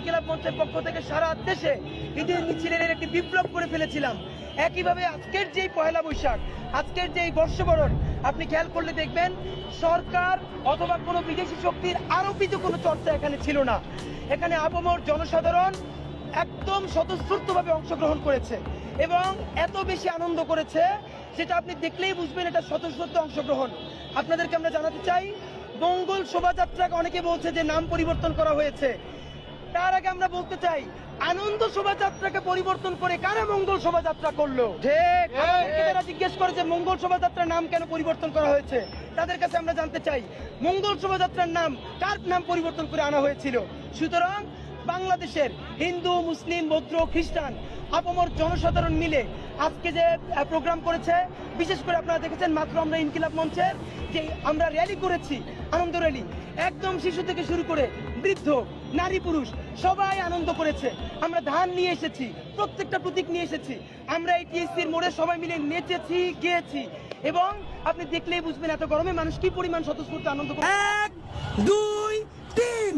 ইনকিলাব মঞ্চের পক্ষ থেকে সারা দেশে ঈদের মিছিলের একটি বিপ্লব করে ফেলেছিলাম। একইভাবে আজকের যেই পয়লা বৈশাখ, আজকের যেই বর্ষবরণ, আপনি খেয়াল করলে দেখবেন সরকার অথবা কোনো বিদেশি শক্তির আরোপিত কোনো চর্চা এখানে ছিল না। এখানে আপামর জনসাধারণ একদম স্বতঃস্ফূর্তভাবে অংশগ্রহণ করেছে এবং এত বেশি আনন্দ করেছে যেটা আপনি দেখলেই বুঝবেন এটা স্বতঃস্ফূর্ত অংশগ্রহণ। আপনাদেরকে আমরা জানাতে চাই, মঙ্গল শোভাযাত্রাকে অনেকে বলছে যে নাম পরিবর্তন করা হয়েছে। তার আগে আমরা বলতে চাই, আনন্দ শোভাযাত্রাকে পরিবর্তন করে কারা মঙ্গল শোভাযাত্রা করলো? তারা জিজ্ঞেস করে যে মঙ্গল শোভাযাত্রার নাম কেন পরিবর্তন করা হয়েছে, তাদের কাছে আমরা জানতে চাই মঙ্গল শোভাযাত্রার নাম কার নাম পরিবর্তন করে আনা হয়েছিল। সুতরাং বাংলাদেশের হিন্দু, মুসলিম, বৌদ্ধ, খ্রিস্টান আপামর জনসাধারণ মিলে আজকে যে প্রোগ্রাম করেছে, বিশেষ করে আপনারা দেখেছেন মাত্র আমরা ইনকিলাব মঞ্চের যে আমরা র্যালি করেছি, আনন্দ র্যালি, একদম শিশু থেকে শুরু করে বৃদ্ধ, নারী, পুরুষ সবাই আনন্দ করেছে। আমরা ধান নিয়ে এসেছি, প্রত্যেকটা প্রতীক নিয়ে এসেছি, আমরা এই টিএসসির মোড়ে সবাই মিলে নেচেছি, গেয়েছি এবং আপনি দেখলেই বুঝবেন এত গরমে মানুষ কি পরিমাণ স্বতঃস্ফূর্ত আনন্দ করে। 1, 2, 3